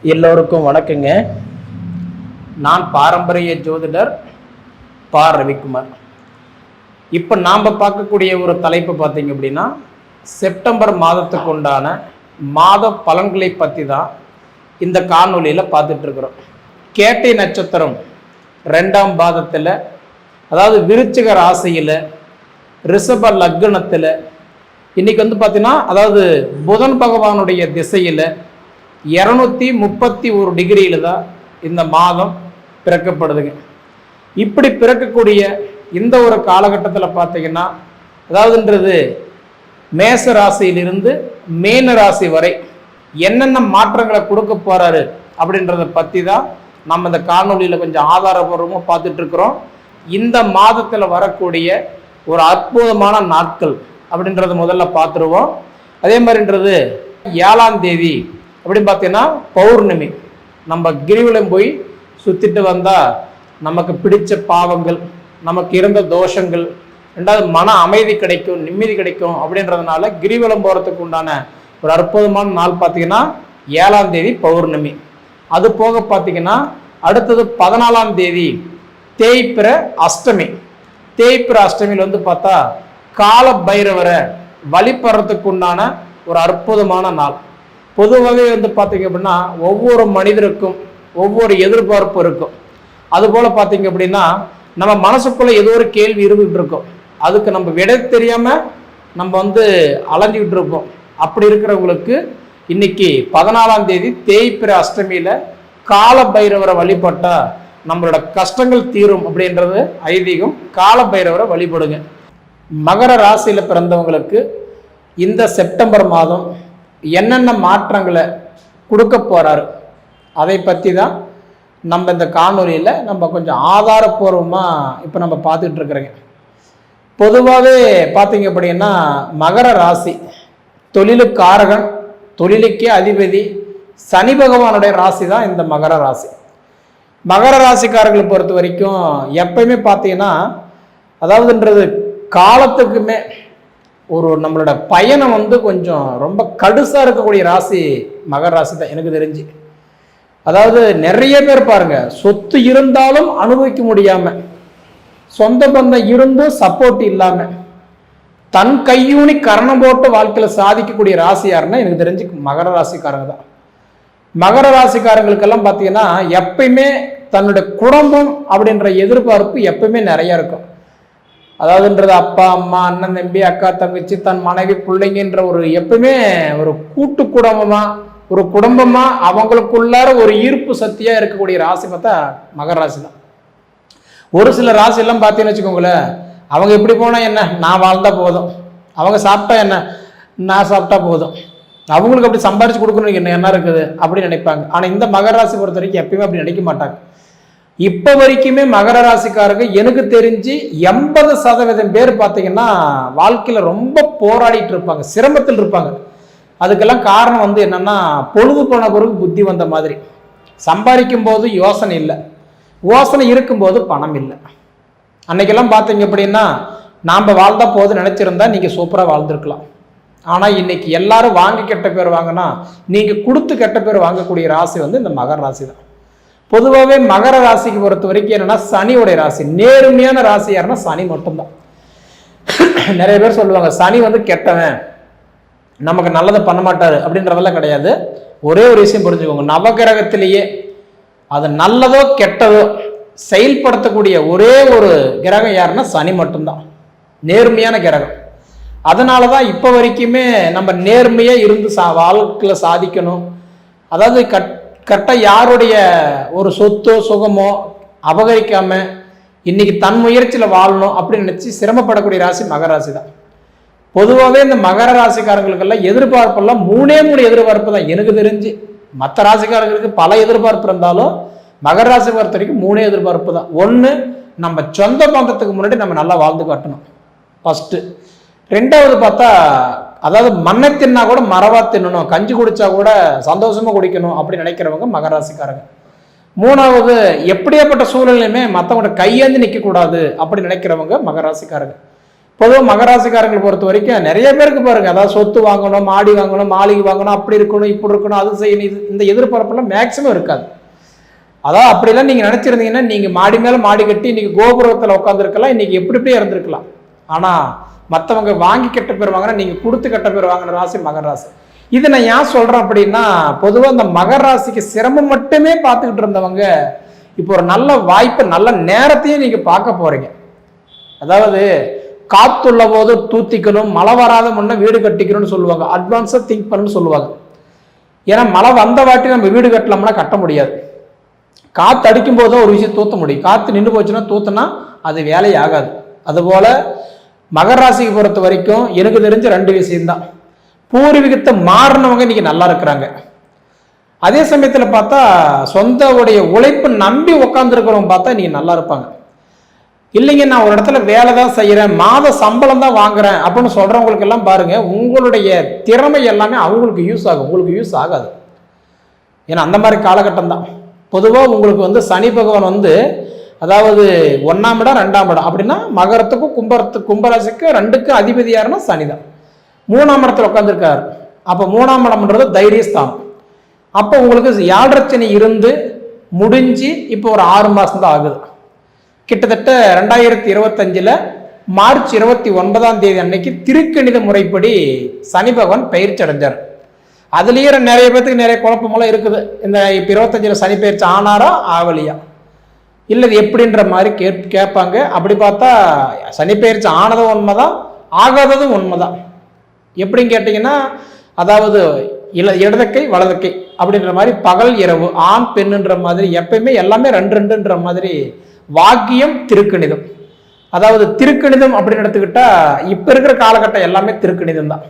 எல்லோருக்கும் வணக்கங்க. நான் பாரம்பரிய ஜோதிடர் பா. ரவிக்குமார். இப்போ நாம் பார்க்கக்கூடிய ஒரு தலைப்பு பார்த்தீங்க அப்படின்னா, செப்டம்பர் மாதத்துக்கு உண்டான மாத பலன்களை பற்றி தான் இந்த காணொலியில் பார்த்துட்ருக்குறோம். கேட்டை நட்சத்திரம் 2ஆம் பாதத்தில், அதாவது விருச்சிக ராசியில், ரிஷப லக்னத்தில், இன்னைக்கு பார்த்தீங்கன்னா, அதாவது புதன் பகவானுடைய திசையில் 231 டிகிரியில் தான் இந்த மாதம் பிறக்கப்படுதுங்க. இப்படி பிறக்கக்கூடிய இந்த ஒரு காலகட்டத்தில் பார்த்தீங்கன்னா, அதாவதுன்றது மேச ராசியிலிருந்து மீன ராசி வரை என்னென்ன மாற்றங்களை கொடுக்க போறாரு அப்படின்றத பற்றி தான் நம்ம இந்த காணொலியில் கொஞ்சம் ஆதாரபூர்வமாக பார்த்துட்டு இருக்கிறோம். இந்த மாதத்தில் வரக்கூடிய ஒரு அற்புதமான நாட்கள் அப்படின்றத முதல்ல பார்த்துருவோம். அதே மாதிரின்றது 7ஆம் தேதி அப்படின்னு பார்த்தீங்கன்னா பௌர்ணமி. நம்ம கிரிவலம் போய் சுற்றிட்டு வந்தால் நமக்கு பிடிச்ச பாவங்கள், நமக்கு இருந்த தோஷங்கள், ரெண்டாவது மன அமைதி கிடைக்கும், நிம்மதி கிடைக்கும். அப்படின்றதுனால கிரிவலம் போகிறதுக்கு உண்டான ஒரு அற்புதமான நாள் பார்த்தீங்கன்னா 7ஆம் தேதி பௌர்ணமி. அது போக பார்த்தீங்கன்னா அடுத்தது 14ஆம் தேதி தேய்பிற அஷ்டமி. தேய்பிற அஷ்டமியில் பார்த்தா கால பைரவரை வழிபடுறதுக்கு உண்டான ஒரு அற்புதமான நாள். பொதுவாகவே பார்த்தீங்க அப்படின்னா ஒவ்வொரு மனிதருக்கும் ஒவ்வொரு எதிர்பார்ப்பு இருக்கும். அதுபோல் பார்த்தீங்க அப்படின்னா நம்ம மனசுக்குள்ளே ஏதோ ஒரு கேள்வி இருந்துகிட்டு இருக்கோம். அதுக்கு நம்ம விடை தெரியாமல் நம்ம அலைஞ்சிக்கிட்டு இருப்போம். அப்படி இருக்கிறவங்களுக்கு இன்னைக்கு 14ஆம் தேதி தேய்பிற அஷ்டமியில் கால பைரவரை வழிபட்டால் நம்மளோட கஷ்டங்கள் தீரும் அப்படின்றது ஐதீகம். கால பைரவரை வழிபடுங்க. மகர ராசியில் பிறந்தவங்களுக்கு இந்த செப்டம்பர் மாதம் என்னென்ன மாற்றங்களை கொடுக்க போகிறாரு அதை பற்றி தான் நம்ம இந்த காணொலியில் நம்ம கொஞ்சம் ஆதாரபூர்வமாக இப்போ நம்ம பார்த்துட்டு இருக்கிறோங்க. பொதுவாகவே பார்த்தீங்க அப்படின்னா மகர ராசி தொழிலுக்காரகன், தொழிலுக்கே அதிபதி சனி பகவானுடைய ராசி தான் இந்த மகர ராசி. மகர ராசிக்காரர்களை பொறுத்த வரைக்கும் எப்பயுமே பார்த்தீங்கன்னா, அதாவதுன்றது காலத்துக்குமே ஒரு நம்மளோட பயணம் கொஞ்சம் ரொம்ப கடுசாக இருக்கக்கூடிய ராசி மகர ராசி தான் எனக்கு தெரிஞ்சு. அதாவது நிறைய பேர் பாருங்க, சொத்து இருந்தாலும் அனுபவிக்க முடியாம, சொந்த பந்தம் இருந்தும் சப்போர்ட் இல்லாம, தன் கையூனி கரணம் போட்டு வாழ்க்கையில சாதிக்கக்கூடிய ராசி யாருன்னா எனக்கு தெரிஞ்சு மகர ராசிக்காரங்க தான். மகர ராசிக்காரங்களுக்கெல்லாம் பார்த்தீங்கன்னா எப்பயுமே தன்னுடைய குடும்பம் அப்படின்ற எதிர்பார்ப்பு எப்பயுமே நிறைய இருக்கும். அதாவதுன்றது அப்பா அம்மா அண்ணன் தம்பி அக்கா தங்கச்சி தன் மனைவி பிள்ளைங்கன்ற ஒரு எப்பவுமே ஒரு கூட்டு குடும்பமா ஒரு குடும்பமா அவங்களுக்குள்ளார ஒரு ஈர்ப்பு சக்தியா இருக்கக்கூடிய ராசி பார்த்தா மகர ராசி தான். ஒரு சில ராசி எல்லாம் பார்த்தீங்கன்னு வச்சுக்கோங்களேன், அவங்க எப்படி போனா என்ன, நான் வாழ்ந்தா போதும், அவங்க சாப்பிட்டா என்ன, நான் சாப்பிட்டா போதும், அவங்களுக்கு அப்படி சம்பாரிச்சு கொடுக்கணும் என்ன இருக்குது அப்படின்னு நினைப்பாங்க. ஆனா இந்த மகர ராசி பொறுத்த வரைக்கும் எப்பயுமே அப்படி நினைக்க மாட்டாங்க. இப்போ வரைக்குமே மகர ராசிக்காரங்க எனக்கு தெரிஞ்சு 80% பேர் பார்த்தீங்கன்னா வாழ்க்கையில் ரொம்ப போராடிட்டு இருப்பாங்க, சிரமத்தில் இருப்பாங்க. அதுக்கெல்லாம் காரணம் என்னன்னா, பொழுது போன பிறகு புத்தி வந்த மாதிரி. சம்பாதிக்கும் போது யோசனை இல்லை, யோசனை இருக்கும்போது பணம் இல்லை. அன்னைக்கெல்லாம் பார்த்தீங்க அப்படின்னா நாம் வாழ்ந்தா போது நினைச்சிருந்தா நீங்கள் சூப்பராக வாழ்ந்துருக்கலாம். ஆனால் இன்னைக்கு எல்லாரும் வாங்கி கெட்ட பேர் வாங்கினா நீங்கள் கொடுத்து கெட்ட பேர் வாங்கக்கூடிய ராசி இந்த மகர ராசி தான். பொதுவாகவே மகர ராசிக்கு பொறுத்த வரைக்கும் என்னன்னா சனியோடைய ராசி. நேர்மையான ராசி யாருன்னா சனி மட்டும்தான். நிறைய பேர் சொல்லுவாங்க சனி கெட்டவன், நமக்கு நல்லதை பண்ண மாட்டாரு அப்படின்றதெல்லாம் கிடையாது. ஒரே ஒரு விஷயம் புரிஞ்சுக்கோங்க, நவகிரகத்திலேயே அது நல்லதோ கெட்டதோ செயல்படுத்தக்கூடிய ஒரே ஒரு கிரகம் யாருன்னா சனி மட்டும்தான், நேர்மையான கிரகம். அதனாலதான் இப்ப வரைக்குமே நம்ம நேர்மையா இருந்து வாழ்க்கையில சாதிக்கணும். அதாவது கரெக்டாக யாருடைய ஒரு சொத்தோ சுகமோ அபகரிக்காம இன்னைக்கு தன் முயற்சியில் வாழணும் அப்படின்னு நினச்சி சிரமப்படக்கூடிய ராசி மகர ராசி தான். பொதுவாகவே இந்த மகர ராசிக்காரங்களுக்கெல்லாம் எதிர்பார்ப்பெல்லாம் 3 எதிர்பார்ப்பு தான் எனக்கு தெரிஞ்சு. மற்ற ராசிக்காரங்களுக்கு பல எதிர்பார்ப்பு இருந்தாலும் மகர ராசி பொறுத்த வரைக்கும் 3 எதிர்பார்ப்பு தான். ஒன்று, நம்ம சொந்த பந்தத்துக்கு முன்னாடி நம்ம நல்லா வாழ்ந்து காட்டணும் ஃபஸ்ட்டு. ரெண்டாவது பார்த்தா, அதாவது மண்ணை தின்னா கூட மரவா தின்னணும், கஞ்சி குடிச்சா கூட சந்தோஷமா குடிக்கணும் அப்படின்னு நினைக்கிறவங்க மகர ராசிக்காரங்க. மூணாவது, எப்படியாப்பட்ட சூழ்நிலையுமே மற்றவங்க கையேந்து நிற்க கூடாது அப்படி நினைக்கிறவங்க மகர ராசிக்காரங்க. பொதுவாக மகராசிக்காரங்களை பொறுத்த வரைக்கும் நிறைய பேருக்கு பாருங்க, அதாவது சொத்து வாங்கணும், மாடி வாங்கணும், மாளிகை வாங்கணும், அப்படி இருக்கணும், இப்படி இருக்கணும், அது செய்யணும், இந்த எதிர்பார்ப்பெல்லாம் மேக்சிமம் இருக்காது. அதாவது அப்படிலாம் நீங்க நினைச்சிருந்தீங்கன்னா நீங்க மாடி மேல மாடி கட்டி இன்னைக்கு கோபுரத்தில் உட்காந்துருக்கலாம், இன்னைக்கு எப்படி எப்படியே இருந்திருக்கலாம். ஆனா மற்றவங்க வாங்கி கெட்ட பேர் வாங்கினா நீங்க கொடுத்து கெட்ட பேர் வாங்கின ராசி மகர ராசி. இது நான் ஏன் சொல்றேன் அப்படின்னா, பொதுவாக இந்த மகர ராசிக்கு சிரமம் மட்டுமே பார்த்துக்கிட்டு இருந்தவங்க இப்போ ஒரு நல்ல வாய்ப்பு, நல்ல நேரத்தையும் நீங்க பார்க்க போறீங்க. அதாவது காத்துள்ள போது தூத்திக்கணும், மழை வராத முன்ன வீடு கட்டிக்கணும்னு சொல்லுவாங்க. அட்வான்ஸா திங்க் பண்ணுன்னு சொல்லுவாங்க. ஏன்னா மழை வந்த வாட்டி நம்ம வீடு கட்டலாம்னா கட்ட முடியாது. காத்து அடிக்கும் போது தான் ஒரு விஷயம் தூத்த முடியும். காத்து நின்று போச்சுன்னா தூத்துனா அது வேலையே ஆகாது. அதுபோல மகர ராசிக்கு பொறுத்த வரைக்கும் எனக்கு தெரிஞ்ச 2 விஷயம்தான். பூர்வீகத்தை மாறினவங்க இன்னைக்கு நல்லா இருக்கிறாங்க. அதே சமயத்தில் பார்த்தா சொந்த உடைய உழைப்பு நம்பி உட்காந்துருக்கிறவங்க பார்த்தா இன்னைக்கு நல்லா இருப்பாங்க. இல்லைங்க நான் ஒரு இடத்துல வேலை தான் செய்யறேன், மாத சம்பளம் தான் வாங்குறேன் அப்படின்னு சொல்றவங்களுக்கு எல்லாம் பாருங்க, உங்களுடைய திறமை எல்லாமே அவங்களுக்கு யூஸ் ஆகும், உங்களுக்கு யூஸ் ஆகாது. ஏன்னா அந்த மாதிரி காலகட்டம் தான். பொதுவாக உங்களுக்கு சனி பகவான் அதாவது 1ஆம் இடம் 2ஆம் இடம் அப்படின்னா மகரத்துக்கும் கும்பராசிக்கும் 2க்கும் அதிபதி யாருன்னா சனி தான். 3ஆம் இடத்துல உட்காந்துருக்காரு. அப்போ 3ஆம் இடம்ன்றது தைரியஸ்தானம். அப்போ உங்களுக்கு 7.5 சனி இருந்து முடிஞ்சு இப்போ ஒரு 6 மாசம் தான் ஆகுது. கிட்டத்தட்ட 2025 மார்ச் 29ஆம் தேதி அன்னைக்கு திருக்கணித முறைப்படி சனி பகவான் பயிற்சி அடைஞ்சார். அதுலேயே நிறைய பேருக்கு நிறைய குழப்பமெல்லாம் இருக்குது. இந்த இப்போ 25 சனி பயிற்சி ஆனாரா ஆவலியா இல்லை எப்படின்ற மாதிரி கேட்பாங்க. அப்படி பார்த்தா சனி பயிற்சி ஆனதும் உண்மைதான், ஆகாததும் உண்மைதான். எப்படின்னு கேட்டிங்கன்னா, அதாவது இடதுக்கை வலதுக்கை அப்படின்ற மாதிரி பகல் இரவு ஆண் பெண்ணுன்ற மாதிரி எப்பயுமே எல்லாமே 2-2ன்ற மாதிரி வாக்கியம் திருக்கணிதம். அதாவது திருக்கணிதம் அப்படின்னு எடுத்துக்கிட்டா இப்ப இருக்கிற காலகட்டம் எல்லாமே திருக்கணிதம் தான்.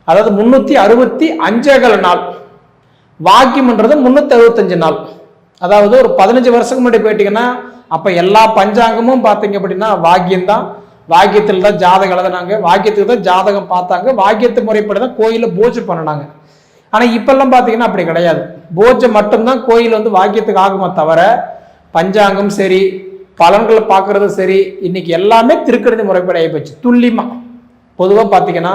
அதாவது 365 நாள், வாக்கியம்ன்றது 365 நாள். அதாவது ஒரு 15 வருஷத்துக்கு முன்னாடி போயிட்டீங்கன்னா அப்ப எல்லா பஞ்சாங்கமும் பார்த்தீங்க அப்படின்னா வாக்கியம் தான். வாக்கியத்தில் தான் ஜாதகம் எழுதினாங்க, வாக்கியத்துக்கு தான் ஜாதகம் பார்த்தாங்க, வாக்கியத்து முறைப்படி தான் கோயில பூஜை பண்ணினாங்க. ஆனா இப்பெல்லாம் பார்த்தீங்கன்னா அப்படி கிடையாது. பூஜை மட்டும்தான் கோயில் வாக்கியத்துக்கு ஆகுமா தவிர பஞ்சாங்கம் சரி, பலன்களை பார்க்கறது சரி, இன்னைக்கு எல்லாமே திருக்கணித முறைப்படி ஆகிப்போச்சு துல்லியமா. பொதுவாக பார்த்தீங்கன்னா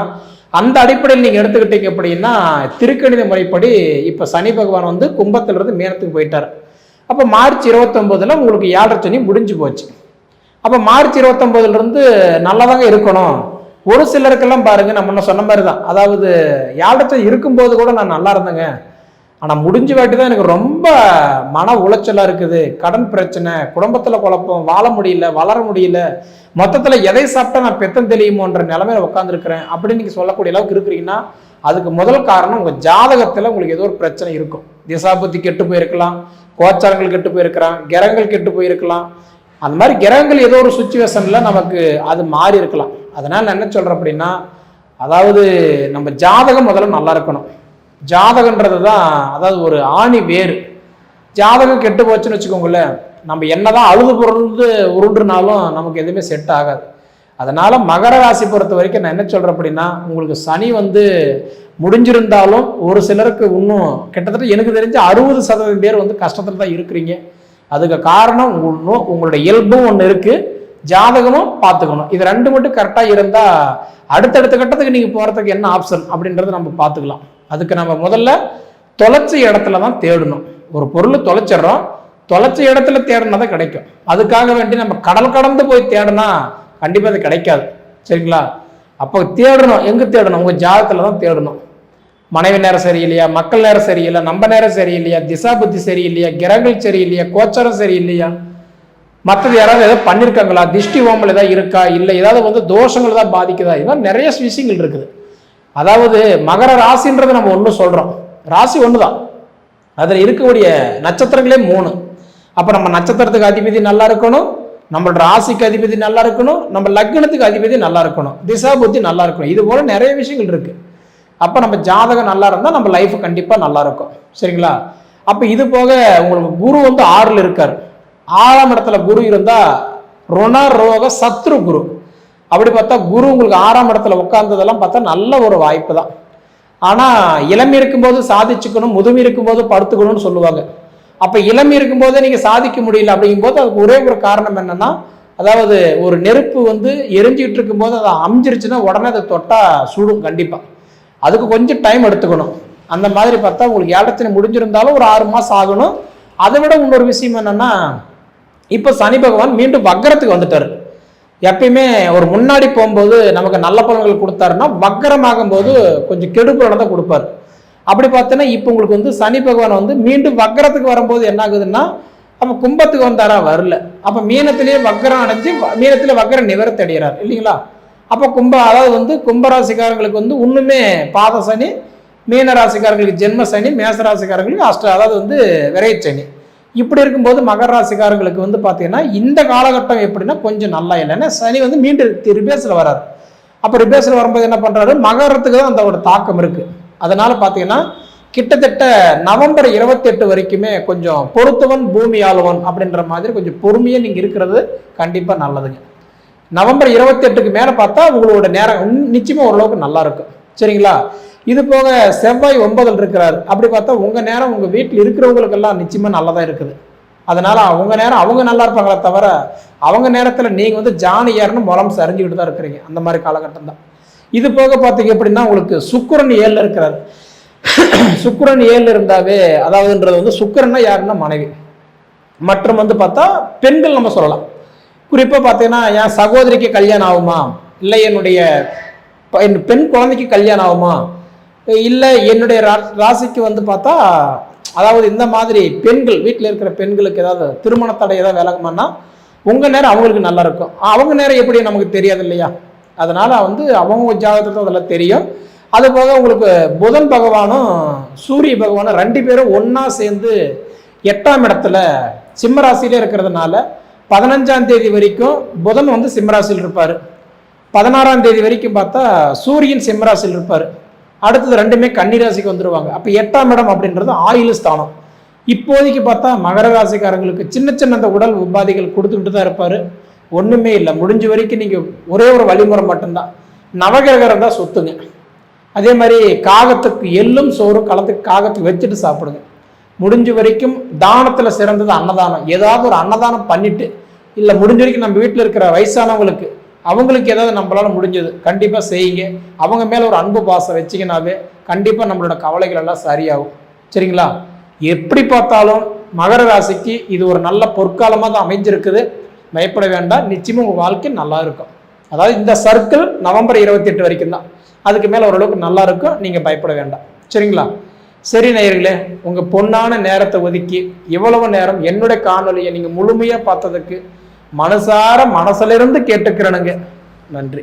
அந்த அடிப்படையில் நீங்க எடுத்துக்கிட்டீங்க அப்படின்னா திருக்கணித முறைப்படி இப்ப சனி பகவான் கும்பத்திலிருந்து மேனத்துக்கு போயிட்டார். அப்ப மார்ச் 29 உங்களுக்கு 7.5 சனி முடிஞ்சு போச்சு. அப்ப மார்ச் 29 நல்லாதாங்க இருக்கணும். ஒரு சிலருக்கெல்லாம் பாருங்க, நம்ம முன்ன சொன்ன மாதிரி தான், அதாவது 7.5 சனி இருக்கும்போது கூட நான் நல்லா இருந்தேங்க, ஆனா முடிஞ்சு வாட்டி தான் எனக்கு ரொம்ப மன உளைச்சலா இருக்குது, கடன் பிரச்சனை, குடும்பத்துல குழப்பம், வாழ முடியல, வளர முடியல, மொத்தத்துல எதை சாப்பிட்டா நான் பெத்தம் தெரியுமோன்ற நிலைமையில உட்காந்துருக்கிறேன் அப்படின்னு நீங்க சொல்லக்கூடிய அளவுக்கு இருக்கிறீங்கன்னா அதுக்கு முதல் காரணம் உங்க ஜாதகத்துல உங்களுக்கு ஏதோ ஒரு பிரச்சனை இருக்கும். திசாபுத்தி கெட்டு போயிருக்கலாம், கோச்சாரங்கள் கெட்டு போயிருக்கலாம், கிரகங்கள் கெட்டு போயிருக்கலாம். அந்த மாதிரி கிரகங்கள் ஏதோ ஒரு சுச்சுவேஷன்ல நமக்கு அது மாறி இருக்கலாம். அதனால நான் என்ன சொல்றேன் அப்படின்னா, அதாவது நம்ம ஜாதகம் முதல்ல நல்லா இருக்கணும். ஜாதகன்றது தான் அதாவது ஒரு ஆணி வேறு. ஜாதகம் கெட்டு போச்சுன்னு வச்சுக்கோங்களேன், நம்ம என்னதான் அழுது பொருள்ந்து உருண்டுனாலும் நமக்கு எதுவுமே செட் ஆகாது. அதனால மகர ராசி பொறுத்த வரைக்கும் நான் என்ன சொல்றேன் அப்படின்னா, உங்களுக்கு சனி முடிஞ்சிருந்தாலும் ஒரு சிலருக்கு இன்னும் கிட்டத்தட்ட எனக்கு தெரிஞ்ச 60% பேர் கஷ்டத்துல தான் இருக்கிறீங்க. அதுக்கு காரணம் உங்களுடைய இயல்பும் ஒன்று இருக்கு, ஜாதகமும் பார்த்துக்கணும். இது 2 மட்டும் கரெக்டா இருந்தா அடுத்தடுத்த கட்டத்துக்கு நீங்க போறதுக்கு என்ன ஆப்ஷன் அப்படின்றத நம்ம பார்த்துக்கலாம். அதுக்கு நம்ம முதல்ல தொலைச்ச இடத்துல தான் தேடணும். ஒரு பொருள் தொலைச்சிடறோம், தொலைச்ச இடத்துல தேடினா தான் கிடைக்கும். அதுக்காக வேண்டி நம்ம கடல் கடந்து போய் தேடினா கண்டிப்பா அது கிடைக்காது. சரிங்களா? அப்போ தேடணும். எங்க தேடணும்? உங்க ஜாதகத்துல தான் தேடணும். மனைவி நேரம் சரியில்லையா, மக்கள் நேரம் சரியில்லை, நம்ம நேரம் சரியில்லையா, திசா புத்தி சரியில்லையா, கிரகங்கள் சரியில்லையா, கோச்சாரம் சரியில்லையா, மற்றது யாராவது ஏதாவது பண்ணியிருக்காங்களா, திஷ்டி ஓம்பல் ஏதாவது இருக்கா, இல்லை ஏதாவது தோஷங்கள் தான் பாதிக்குதா, இதெல்லாம் நிறைய விஷயங்கள் இருக்குது. அதாவது மகர ராசின்றது நம்ம ஒன்று சொல்றோம், ராசி ஒன்று தான், அதில் இருக்கக்கூடிய நட்சத்திரங்களே 3. அப்போ நம்ம நட்சத்திரத்துக்கு அதிபதி நல்லா இருக்கணும், நம்மளோட ராசிக்கு அதிபதி நல்லா இருக்கணும், நம்ம லக்னத்துக்கு அதிபதி நல்லா இருக்கணும், திசா புத்தி நல்லா இருக்கணும். இது போல நிறைய விஷயங்கள் இருக்கு. அப்போ நம்ம ஜாதகம் நல்லா இருந்தால் நம்ம லைஃப் கண்டிப்பாக நல்லா இருக்கும். சரிங்களா? அப்போ இது போக உங்களுக்கு குரு 6ல் இருக்கார். 6ஆம் இடத்துல குரு இருந்தா ருண ரோக சத்ரு குரு. அப்படி பார்த்தா குரு உங்களுக்கு 6ஆம் இடத்துல உட்கார்ந்ததெல்லாம் பார்த்தா நல்ல ஒரு வாய்ப்பு தான். ஆனா இளமை இருக்கும்போது சாதிச்சுக்கணும், முதுமை இருக்கும்போது படுத்துக்கணும்னு சொல்லுவாங்க. அப்ப இளமை இருக்கும்போதே நீங்க சாதிக்க முடியல அப்படிங்கும் போது அதுக்கு ஒரே ஒரு காரணம் என்னன்னா, அதாவது ஒரு நெருப்பு வந்து எரிஞ்சிக்கிட்டு இருக்கும்போது அதை அமிஞ்சிருச்சுன்னா உடனே அதை தொட்டால் சுடும் கண்டிப்பாக. அதுக்கு கொஞ்சம் டைம் எடுத்துக்கணும். அந்த மாதிரி பார்த்தா உங்களுக்கு ஏழரை முடிஞ்சிருந்தாலும் ஒரு 6 மாதம் ஆகணும். அதை விட இன்னொரு விஷயம் என்னன்னா, இப்போ சனி பகவான் மீண்டும் வக்கரத்துக்கு வந்துட்டார். எப்பயுமே ஒரு முன்னாடி போகும்போது நமக்கு நல்ல பலன்கள் கொடுத்தாருன்னா வக்கரமாகும் போது கொஞ்சம் கெடுபலனை தான் கொடுப்பாரு. அப்படி பார்த்தோன்னா இப்போ உங்களுக்கு வந்து சனி பகவான் வந்து மீண்டும் வக்கரத்துக்கு வரும்போது என்ன ஆகுதுன்னா, அப்போ கும்பத்துக்கு வந்தாரா வரல, அப்போ மீனத்திலேயே வக்கரம் அடைஞ்சு மீனத்தில் வக்கர நிவர்த்தி அடைகிறார் இல்லைங்களா. அப்போ அதாவது வந்து கும்பராசிக்காரங்களுக்கு வந்து இன்னுமே பாத சனி, மீன ராசிக்காரங்களுக்கு ஜென்ம சனி, மேச ராசிக்காரங்களுக்கு அதாவது வந்து விரை சனி. இப்படி இருக்கும்போது மகர ராசிக்காரங்களுக்கு வந்து பார்த்தீங்கன்னா இந்த காலகட்டம் எப்படின்னா கொஞ்சம் நல்லா இல்லைன்னா சனி வந்து மீண்டும் ரிபேஸில் வராரு. அப்போ ரிபேஸில் வரும்போது என்ன பண்ணுறாரு, மகரத்துக்கு தான் அந்த தாக்கம் இருக்குது. அதனால பார்த்தீங்கன்னா கிட்டத்தட்ட நவம்பர் 28 வரைக்குமே கொஞ்சம் பொறுத்தவன் பூமி ஆளுவன் அப்படின்ற மாதிரி கொஞ்சம் பொறுமையாக நீங்கள் இருக்கிறது கண்டிப்பாக நல்லதுங்க. நவம்பர் 28க்கு மேலே பார்த்தா உங்களோட நேரம் நிச்சயமாக ஓரளவுக்கு நல்லா இருக்கும். சரிங்களா. இது போக செவ்வாய் 9ல் இருக்கிறாரு. அப்படி பார்த்தா உங்கள் நேரம் உங்கள் வீட்டில் இருக்கிறவங்களுக்கெல்லாம் நிச்சயமாக நல்லதாக இருக்குது. அதனால் அவங்க நேரம் அவங்க நல்லா இருப்பாங்களே தவிர அவங்க நேரத்தில் நீங்கள் வந்து ஜானி ஏறன்னு முலம் சரிஞ்சுக்கிட்டு தான் இருக்கிறீங்க. அந்த மாதிரி காலகட்டம் தான். இது போக பார்த்தீங்க அப்படின்னா உங்களுக்கு சுக்கிரன் 7ல் இருக்கிறாரு. சுக்கிரன் 7ல் இருந்தாவே அதாவதுன்றது வந்து சுக்கிரன்னா யாருன்னா மனைவி. மற்றும் வந்து பார்த்தா பெண்கள் நம்ம சொல்லலாம். குறிப்பாக பார்த்தீங்கன்னா என் சகோதரிக்கு கல்யாணம் ஆகுமா, இல்லை என்னுடைய பெண் குழந்தைக்கு கல்யாணம் ஆகுமா, இல்லை என்னுடைய ராசிக்கு வந்து பார்த்தா அதாவது இந்த மாதிரி பெண்கள் வீட்டில் இருக்கிற பெண்களுக்கு ஏதாவது திருமண தடை ஏதாவது விலகுமானா உங்கள் நேரம் அவங்களுக்கு நல்லா இருக்கும். அவங்க நேரம் எப்படி நமக்கு தெரியாது இல்லையா. அதனால் வந்து அவங்க ஜாதகத்தை அதெல்லாம் தெரியும். அதுபோக உங்களுக்கு புதன் பகவானும் சூரிய பகவானும் 2 பேரும் ஒன்றா சேர்ந்து 8ஆம் இடத்துல சிம்மராசியிலே இருக்கிறதுனால 15ஆம் தேதி வரைக்கும் புதன் வந்து சிம்மராசியில் இருப்பார். 16ஆம் தேதி வரைக்கும் பார்த்தா சூரியன் சிம்மராசியில் இருப்பார். அடுத்தது 2மே கன்னிராசிக்கு வந்துடுவாங்க. அப்போ 8ஆம் இடம் அப்படின்றது ஆயுள் ஸ்தானம். இப்போதைக்கு பார்த்தா மகர ராசிக்காரங்களுக்கு சின்ன சின்ன அந்த உடல் உபாதைகள் கொடுத்துக்கிட்டு தான் இருப்பார். ஒன்றுமே இல்லை, முடிஞ்ச வரைக்கும் நீங்கள் ஒரே ஒரு வழிமுறை மட்டும்தான், நவகிரகம் தான் சொத்துங்க. அதே மாதிரி காகத்துக்கு எள்ளும் சோறு கலந்து காகத்துக்கு வச்சுட்டு சாப்பிடுங்க. முடிஞ்ச வரைக்கும் தானத்தில் சிறந்தது அன்னதானம். ஏதாவது ஒரு அன்னதானம் பண்ணிட்டு, இல்லை முடிஞ்ச வரைக்கும் நம்ம வீட்டில் இருக்கிற வயசானவங்களுக்கு அவங்களுக்கு ஏதாவது நம்மளால முடிஞ்சது கண்டிப்பாக செய்யுங்க. அவங்க மேலே ஒரு அன்பு பாசம் வச்சிங்கனாவே கண்டிப்பாக நம்மளோட கவலைகள் எல்லாம் சரியாகும். சரிங்களா. எப்படி பார்த்தாலும் மகர ராசிக்கு இது ஒரு நல்ல பொற்காலமாக தான் அமைஞ்சிருக்குது. பயப்பட வேண்டாம், நிச்சயமாக உங்கள் வாழ்க்கை நல்லா இருக்கும். அதாவது இந்த சர்க்கிள் நவம்பர் 28 வரைக்கும் தான். அதுக்கு மேலே ஓரளவுக்கு நல்லா இருக்கும், நீங்கள் பயப்பட வேண்டாம். சரிங்களா. சரி நேயர்களே, உங்கள் பொன்னான நேரத்தை ஒதுக்கி இவ்வளவு நேரம் என்னுடைய காணொலியை நீங்கள் முழுமையாக பார்த்ததுக்கு மனசார மனசுல இருந்து கேட்டுக்கிறேனுங்க. நன்றி.